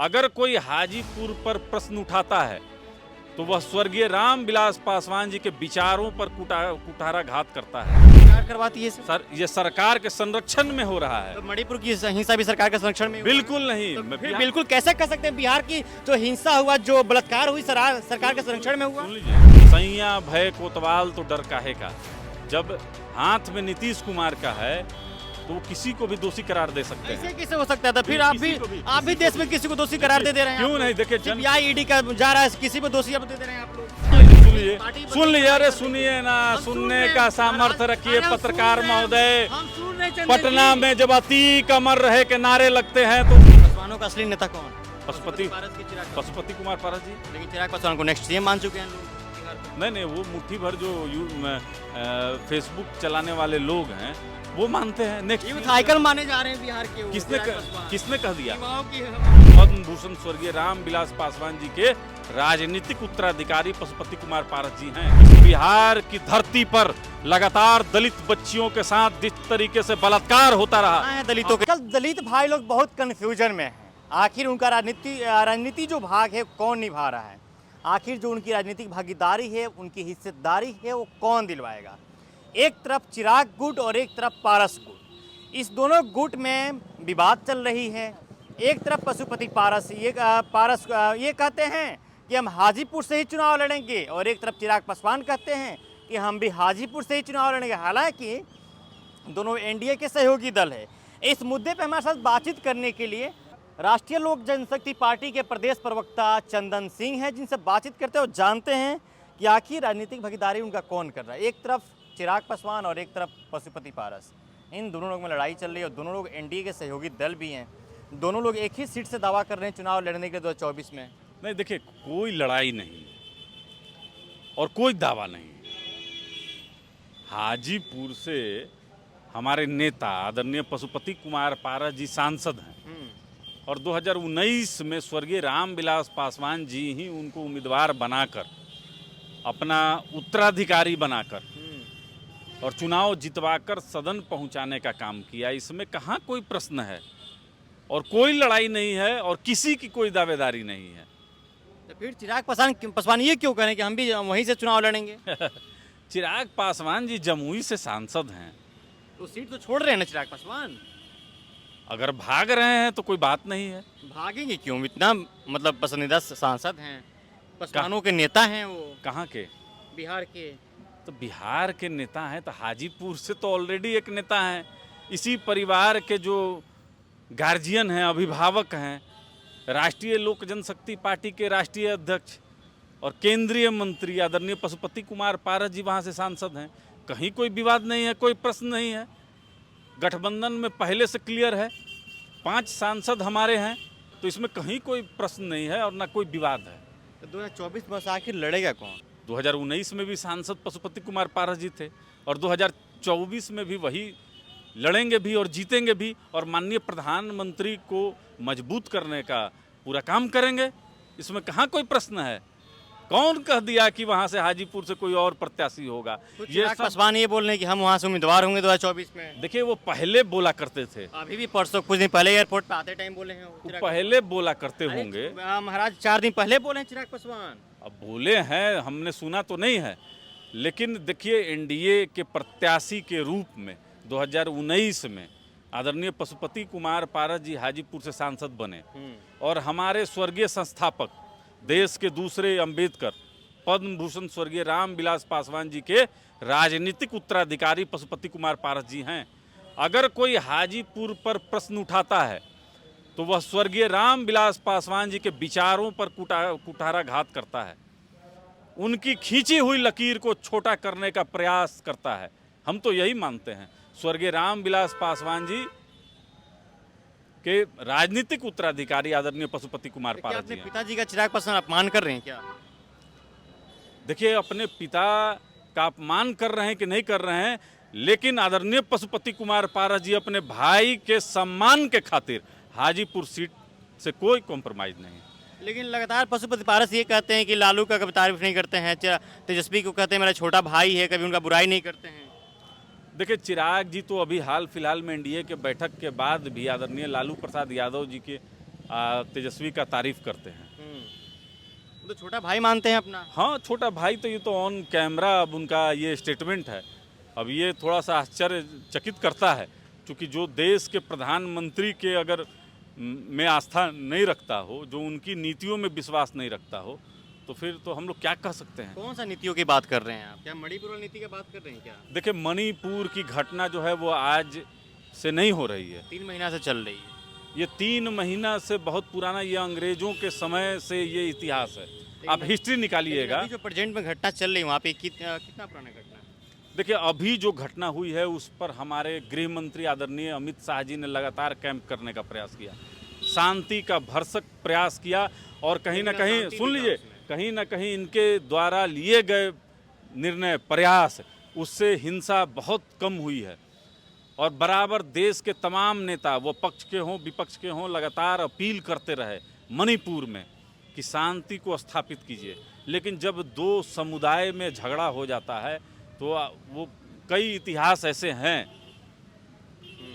अगर कोई हाजीपुर पर प्रश्न उठाता है तो वह स्वर्गीय रामविलास पासवान जी के विचारों पर कुठाराघात करता है। सरकार करवाती है इसे? सर, ये सरकार के संरक्षण में हो रहा है। तो मणिपुर की हिंसा भी सरकार के संरक्षण में हुआ? बिल्कुल नहीं। तो मैं फिर बिल्कुल कैसे कह सकते हैं बिहार की जो हिंसा हुआ, जो बलात्कार हुई, सरकार के संरक्षण में हुआ? सुन लीजिए, सैया भय कोतवाल तो डर काहे का। जब हाथ में नीतीश कुमार का है तो वो किसी को भी दोषी करार दे सकते हैं। ऐसे कैसे हो सकता है? तो फिर आप भी देश में किसी को दोषी करार दे रहे हैं? क्यों नहीं? देखिए, सीबीआई ईडी का जा रहा है, किसी को दोषी आप दे रहे हैं आप लोग? सुन लीजिए, अरे सुनिए ना, सुनने का सामर्थ्य रखिए पत्रकार महोदय। पटना में जब अति कमर रहे के नारे लगते हैं तो पासवानों का असली नेता कौन? पशुपति कुमार पारस जी। लेकिन चिराग पासवान को नेक्स्ट सीएम मान चुके हैं लोग। नहीं, वो मुट्ठी भर जो फेसबुक चलाने वाले लोग हैं वो मानते हैं नेक्स्ट आइकन माने जा रहे हैं बिहार के। किसने कह दिया? पद्म पद्म भूषण स्वर्गीय रामविलास पासवान जी के राजनीतिक उत्तराधिकारी पशुपति कुमार पारस जी हैं। बिहार की धरती पर लगातार दलित बच्चियों के साथ जिस तरीके से बलात्कार होता रहा है दलितों के, दलित भाई लोग बहुत कंफ्यूजन में हैं। आखिर उनका राजनीति जो भाग है कौन निभा रहा है? आखिर जो उनकी राजनीतिक भागीदारी है, उनकी हिस्सेदारी है, वो कौन दिलवाएगा? एक तरफ चिराग गुट और एक तरफ पारस गुट, इस दोनों गुट में विवाद चल रही है। एक तरफ पशुपति पारस ये कहते हैं कि हम हाजीपुर से ही चुनाव लड़ेंगे, और एक तरफ चिराग पासवान कहते हैं कि हम भी हाजीपुर से ही चुनाव लड़ेंगे। हालांकि दोनों एनडीए के सहयोगी दल है। इस मुद्दे पर हमारे साथ बातचीत करने के लिए राष्ट्रीय लोक जनशक्ति पार्टी के प्रदेश प्रवक्ता चंदन सिंह हैं, जिनसे बातचीत करते हैं और जानते हैं कि आखिर राजनीतिक भागीदारी उनका कौन कर रहा है। एक तरफ चिराग पासवान और एक तरफ पशुपति पारस, इन दोनों लोग में लड़ाई चल रही है और दोनों लोग एनडीए के सहयोगी दल भी हैं। दोनों लोग एक ही सीट से दावा कर रहे हैं चुनाव लड़ने के लिए 2024 में। नहीं, देखिए, कोई लड़ाई नहीं और कोई दावा नहीं। हाजीपुर से हमारे नेता आदरणीय पशुपति कुमार पारस जी सांसद हैं और 2019 में स्वर्गीय रामविलास पासवान जी ही उनको उम्मीदवार बनाकर, अपना उत्तराधिकारी बनाकर और चुनाव जितवाकर सदन पहुंचाने का काम किया। इसमें कहाँ कोई प्रश्न है और कोई लड़ाई नहीं है और किसी की कोई दावेदारी नहीं है। तो फिर चिराग पासवान ये क्यों करें कि हम भी वहीं से चुनाव लड़ेंगे? चिराग पासवान जी जमुई से सांसद हैं तो सीट तो छोड़ रहे हैं ना चिराग पासवान। अगर भाग रहे हैं तो कोई बात नहीं है। भागेंगे क्यों? इतना मतलब पसंदीदा सांसद हैं, पासवानों के नेता हैं वो। कहाँ के? बिहार के। तो बिहार के नेता हैं तो हाजीपुर से तो ऑलरेडी एक नेता हैं। इसी परिवार के जो गार्जियन हैं, अभिभावक हैं, राष्ट्रीय लोक जनशक्ति पार्टी के राष्ट्रीय अध्यक्ष और केंद्रीय मंत्री आदरणीय पशुपति कुमार पारस जी वहाँ से सांसद हैं। कहीं कोई विवाद नहीं है, कोई प्रश्न नहीं है। गठबंधन में पहले से क्लियर है, 5 सांसद हमारे हैं, तो इसमें कहीं कोई प्रश्न नहीं है और ना कोई विवाद है। तो 2024 में आखिर लड़ेगा कौन? 2019 में भी सांसद पशुपति कुमार पारस जी थे और 2024 में भी वही लड़ेंगे भी और जीतेंगे भी और माननीय प्रधानमंत्री को मजबूत करने का पूरा काम करेंगे। इसमें कहाँ कोई प्रश्न है? कौन कह दिया कि वहाँ से हाजीपुर से कोई और प्रत्याशी होगा? तो ये पासवान ये बोल रहे हैं कि हम वहाँ से उम्मीदवार होंगे 2024 में। देखिए, वो पहले बोला करते थे, अभी भी परसों कुछ दिन पहले एयरपोर्ट पे आते टाइम बोले हैं वो पहले बोला करते होंगे। महाराज 4 दिन पहले बोले हैं चिराग पासवान। अब बोले हैं, हमने सुना तो नहीं है, लेकिन देखिए, एनडीए के प्रत्याशी के रूप में 2019 में आदरणीय पशुपति कुमार पारस जी हाजीपुर से सांसद बने और हमारे स्वर्गीय संस्थापक, देश के दूसरे अंबेडकर, पद्म भूषण स्वर्गीय रामविलास पासवान जी के राजनीतिक उत्तराधिकारी पशुपति कुमार पारस जी हैं। अगर कोई हाजीपुर पर प्रश्न उठाता है तो वह स्वर्गीय रामविलास पासवान जी के विचारों पर कुठाराघात करता है, उनकी खींची हुई लकीर को छोटा करने का प्रयास करता है। हम तो यही मानते हैं, स्वर्गीय रामविलास पासवान जी के राजनीतिक उत्तराधिकारी आदरणीय पशुपति कुमार पारस जी हैं। पिताजी का चिराग पासवान अपमान कर रहे हैं क्या? देखिए, अपने पिता का अपमान कर रहे हैं कि नहीं कर रहे हैं, लेकिन आदरणीय पशुपति कुमार पारस जी अपने भाई के सम्मान के खातिर हाजीपुर सीट से कोई कॉम्प्रोमाइज नहीं है। लेकिन लगातार पशुपति पारस ये कहते हैं कि लालू का कभी तारीफ नहीं करते हैं, तेजस्वी को कहते हैं मेरा छोटा भाई है, कभी उनका बुराई नहीं करते हैं। देखिए, चिराग जी तो अभी हाल फिलहाल में एनडीए के बैठक के बाद भी आदरणीय लालू प्रसाद यादव जी के तेजस्वी का तारीफ करते हैं। वो तो छोटा भाई मानते हैं अपना। हाँ, छोटा भाई तो ये तो ऑन कैमरा अब उनका ये स्टेटमेंट है। अब ये थोड़ा सा आश्चर्यचकित करता है, क्योंकि जो देश के प्रधानमंत्री के अगर में आस्था नहीं रखता हो, जो उनकी नीतियों में विश्वास नहीं रखता हो, तो फिर तो हम लोग क्या कह सकते हैं। कौन सा नीतियों की बात कर रहे हैं आप? क्या मणिपुर वाली नीति की बात कर रहे हैं क्या? देखिए, मणिपुर की घटना जो है वो आज से नहीं हो रही है, 3 महीना से चल रही है। ये 3 महीना से बहुत पुराना, ये अंग्रेजों के समय से ये इतिहास है। आप हिस्ट्री निकालिएगा। अभी जो प्रेजेंट में घटना चल रही है वहाँ पे कितना पुराना घटना है? देखिए, अभी जो घटना हुई है उस पर हमारे गृह मंत्री आदरणीय अमित शाह जी ने लगातार कैंप करने का प्रयास किया, शांति का भरसक प्रयास किया, और कहीं ना कहीं सुन लीजिए, कहीं ना कहीं इनके द्वारा लिए गए निर्णय प्रयास उससे हिंसा बहुत कम हुई है। और बराबर देश के तमाम नेता, वो पक्ष के हों विपक्ष के हों, लगातार अपील करते रहे मणिपुर में कि शांति को स्थापित कीजिए। लेकिन जब दो समुदाय में झगड़ा हो जाता है तो वो कई इतिहास ऐसे हैं,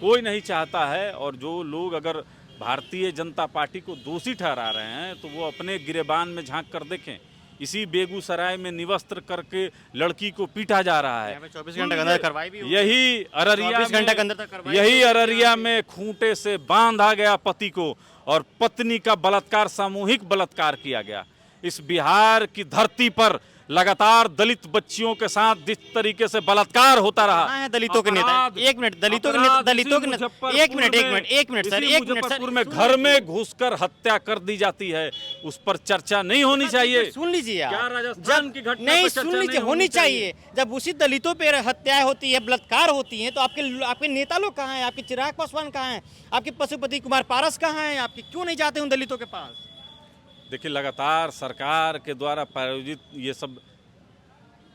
कोई नहीं चाहता है। और जो लोग अगर भारतीय जनता पार्टी को दोषी ठहरा रहे हैं तो वो अपने गिरेबान में झांक कर देखें। इसी बेगूसराय में निवस्त्र करके लड़की को पीटा जा रहा है। 24 घंटे के अंदर कार्रवाई भी यही अररिया 24 घंटे के अंदर तक कार्रवाई, यही अररिया में खूंटे से बांधा गया पति को और पत्नी का बलात्कार, सामूहिक बलात्कार किया गया। इस बिहार की धरती पर लगातार दलित बच्चियों के साथ जिस तरीके से बलात्कार होता रहा। कहाँ है दलितों के नेता? एक मिनट, दलितों के नेता, दलितों के नेता, एक मिनट सर, एक मिनट मुजफ्फरपुर में घर में घुसकर हत्या कर दी जाती है, उस पर चर्चा नहीं होनी चाहिए। सुन लीजिए आप, क्या राजस्थान की घटना नहीं पर चर्चा सुन लीजिए, होनी चाहिए। जब उसी दलितों पे हत्याएं होती है, बलात्कार होती हैं, तो आपके नेता लोग कहाँ हैं? आपके चिराग पासवान कहाँ हैं? आपके पशुपति कुमार पारस कहाँ हैं? आपके क्यों नहीं जाते उन दलितों के पास? देखिए, लगातार सरकार के द्वारा प्रायोजित ये सब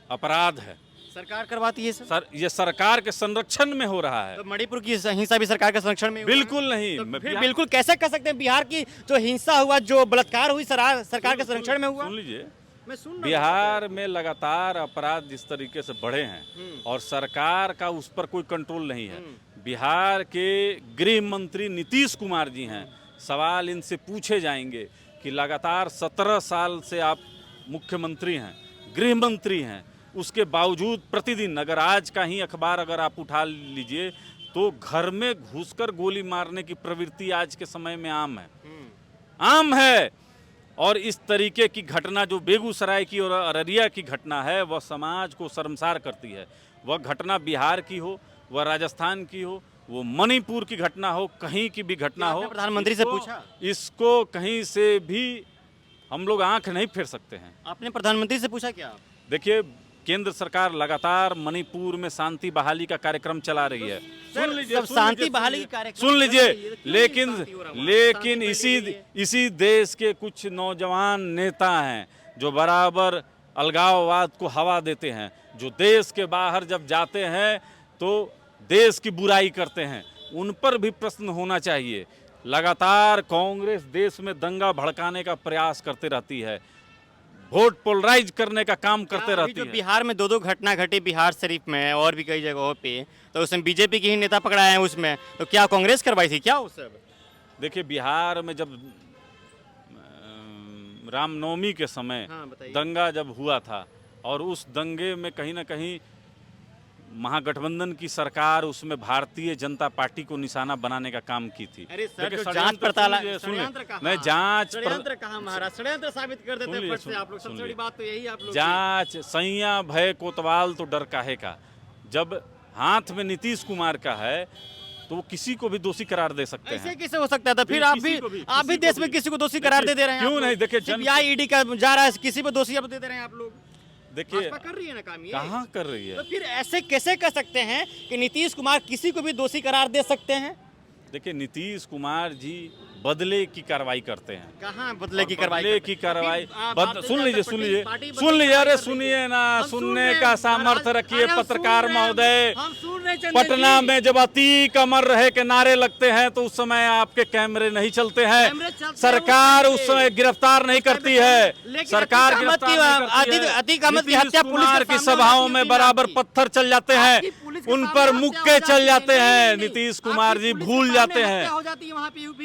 अपराध है। सरकार करवाती है सर? ये सरकार के संरक्षण में हो रहा है। तो मणिपुर की हिंसा भी सरकार के संरक्षण में हुआ है? बिल्कुल नहीं। तो फिर बिल्कुल कैसे कह सकते हैं बिहार की जो हिंसा हुआ, जो बलात्कार हुई, सरकार के संरक्षण में हुआ? सुन लीजिए, मैं सुन रहा हूं। बिहार में लगातार अपराध जिस तरीके से बढ़े हैं और सरकार का उस पर कोई कंट्रोल नहीं है। बिहार के गृह मंत्री नीतीश कुमार जी हैं, सवाल इनसे पूछे जाएंगे कि लगातार 17 साल से आप मुख्यमंत्री हैं, गृह मंत्री हैं, उसके बावजूद प्रतिदिन, अगर आज का ही अखबार अगर आप उठा लीजिए तो घर में घुसकर गोली मारने की प्रवृत्ति आज के समय में आम है, आम है। और इस तरीके की घटना जो बेगूसराय की और अररिया की घटना है, वह समाज को शर्मसार करती है। वह घटना बिहार की हो, वह राजस्थान की हो, वो मणिपुर की घटना हो, कहीं की भी घटना हो, प्रधानमंत्री से पूछा? इसको कहीं से भी हम लोग आंख नहीं फेर सकते हैं। आपने प्रधानमंत्री से पूछा क्या? देखिए, केंद्र सरकार लगातार मणिपुर में शांति बहाली का कार्यक्रम चला रही है। सुन लीजिए, शांति बहाली की कार्यक्रम सुन लीजिए, लेकिन इसी देश के कुछ नौजवान नेता हैं जो बराबर अलगाववाद को हवा देते हैं, जो देश के बाहर जब जाते हैं तो देश की बुराई करते हैं। उन पर भी प्रश्न होना चाहिए। लगातार कांग्रेस देश में दंगा भड़काने का प्रयास करते रहती है, वोट पोलराइज करने का काम करते रहती है। बिहार में 2 घटना घटी, बिहार शरीफ में और भी कई जगहों पे, तो उसमें बीजेपी के ही नेता पकड़ाए हैं उसमें, तो क्या कांग्रेस करवाई थी क्या वो सब? देखिए, बिहार में जब रामनवमी के समय दंगा जब हुआ था और उस दंगे में कहीं ना कहीं महागठबंधन की सरकार उसमें भारतीय जनता पार्टी को निशाना बनाने का काम की थी। अरे सर, जो जांच पड़ताल नहीं, षड्यंत्र कहाँ महाराज, षड्यंत्र साबित कर देते हैं फट से आप लोग। सबसे बड़ी बात तो यही आप लोग। जांच सैया भय कोतवाल तो डर काहे का। जब हाथ में नीतीश कुमार का है तो वो किसी को भी दोषी करार दे सकते हैं। ऐसे कैसे हो सकता है? तो फिर आप भी देश में किसी को दोषी करार दे रहे हैं? क्यों नहीं? देखिए, ईडी का जा रहा है, किसी पे दोषी आप दे रहे हैं आप लोग। देखिए, कर रही है ना काम, ये कहाँ कर रही है? तो फिर ऐसे कैसे कह सकते हैं कि नीतीश कुमार किसी को भी दोषी करार दे सकते हैं? देखिए, नीतीश कुमार जी बदले की कार्रवाई करते हैं। कहाँ बदले की कार्रवाई? सुन लीजिए, अरे सुनिए ना, सुनने का सामर्थ्य रखिए पत्रकार महोदय। पटना में जब अति कमर रहे के नारे लगते हैं तो उस समय आपके कैमरे नहीं चलते हैं, सरकार उस समय गिरफ्तार नहीं करती है। सरकार अति कामत की हत्या पुलिस की सभाओं में बराबर पत्थर चल जाते हैं, उन पर मुक्के चल जाते हैं। नीतीश कुमार जी भूल जाते हैं,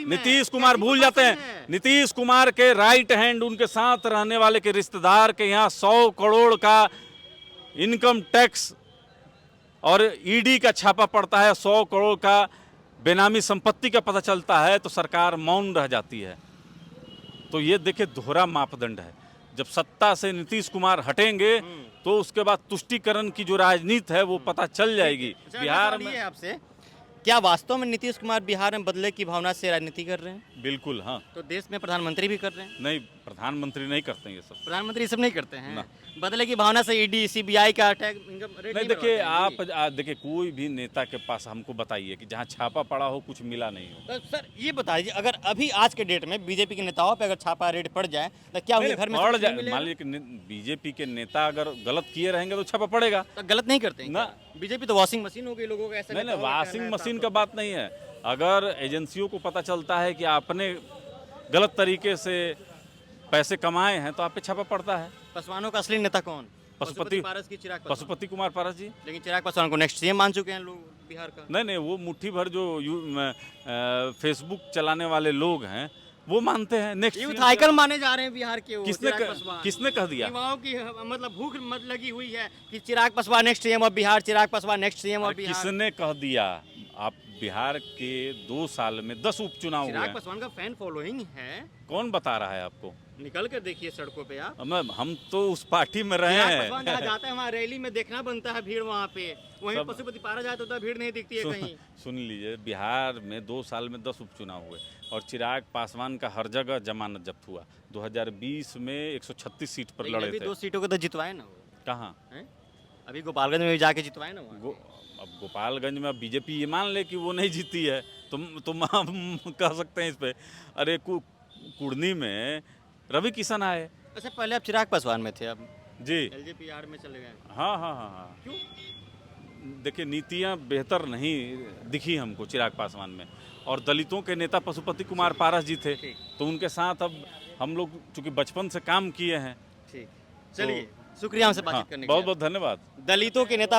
नीतीश नीतीश कुमार भूल जाते हैं। नीतीश कुमार के राइट हैंड, उनके साथ रहने वाले के रिश्तेदार के यहाँ 100 करोड़ का इनकम टैक्स और ईडी का छापा पड़ता है, 100 करोड़ का बेनामी संपत्ति का पता चलता है तो सरकार मौन रह जाती है। तो ये देखिए दोहरा मापदंड है। जब सत्ता से नीतीश कुमार हटेंगे तो उसके बाद तुष्टीकरण की जो राजनीति है वो पता चल जाएगी। बिहार में आपसे क्या वास्तव में नीतीश कुमार बिहार में बदले की भावना से राजनीति कर रहे हैं? बिल्कुल हाँ। तो देश में प्रधानमंत्री भी कर रहे हैं? नहीं, प्रधानमंत्री नहीं करते हैं ये सब। प्रधानमंत्री ये सब नहीं करते हैं। बदले की भावना से ईडी सीबीआई का अटैक नहीं, देखिए आप देखिए कोई भी नेता के पास हमको बताइए कि जहाँ छापा पड़ा हो कुछ मिला नहीं हो। तो सर ये बताइए, अगर अभी आज के डेट में बीजेपी के नेताओं पे अगर छापा रेड पड़ जाए तो क्या उनके घर में पड़ जाए? मान लीजिए कि बीजेपी के नेता अगर गलत किए रहेंगे तो छापा पड़ेगा। तो गलत नहीं करते ना, बीजेपी तो वॉशिंग मशीन हो गई लोगों का। ऐसा नहीं, वॉशिंग मशीन का बात नहीं है। अगर एजेंसियों को पता चलता है कि आपने गलत तरीके से पैसे कमाए हैं तो आप पे छापा पड़ता है। पासवानों का असली नेता कौन? पशुपति पारस की चिराग पासवान। पशुपति कुमार पारस जी। लेकिन चिराग पासवान को नेक्स्ट सीएम मान चुके हैं लोग बिहार का। नहीं, वो मुट्ठी भर जो फेसबुक चलाने वाले लोग हैं वो मानते हैं नेक्स्ट यूथ आइकन माने जा रहे हैं बिहार के। किसने कह दिया? युवाओं की मतलब भूख मत लगी हुई है कि Chirag Paswan next CM of Bihar, Chirag Paswan next CM of Bihar. किसने कह दिया? आप बिहार के 2 साल में 10 उपचुनाव हुए। चिराग पासवान का फैन फॉलोइंग है। कौन बता रहा है आपको? निकल कर देखिए सड़कों पे आप। हम तो उस पार्टी में रहे हैं। पासवान जहाँ जाता है वहाँ रैली में देखना बनता है भीड़ वहाँ पे। वहीं पशुपति पारा जाए तो भीड़ नहीं दिखती है कहीं। सुन लीजिए, बिहार में 2 साल में 10 उपचुनाव हुए और चिराग पासवान का हर जगह जमानत जब्त हुआ। 2020 में 136 सीट पर लड़े थे। 2 सीटों को तो जितवाए ना वो। कहाँ? अभी गोपालगंज में भी जाके जितवाए ना वहाँ। अब गोपालगंज में बीजेपी ये मान ले कि वो नहीं जीती है, तुम हम कह सकते हैं इस पे। अरे कुर्नी में रवि किशन आए। अच्छा, पहले आप चिराग पासवान में थे, अब जी एलजेपीआर में चले गए। हाँ। क्यों? देखिए नीतियाँ बेहतर नहीं दिखी हमको चिराग पासवान में। और दलितों के नेता पशुपति कुमार पारस जी थे तो उनके साथ अब हम लोग चूंकि बचपन से काम किए हैं। ठीक, चलिए शुक्रिया हमसे बातचीत करने के लिए। बहुत बहुत धन्यवाद। दलितों के नेता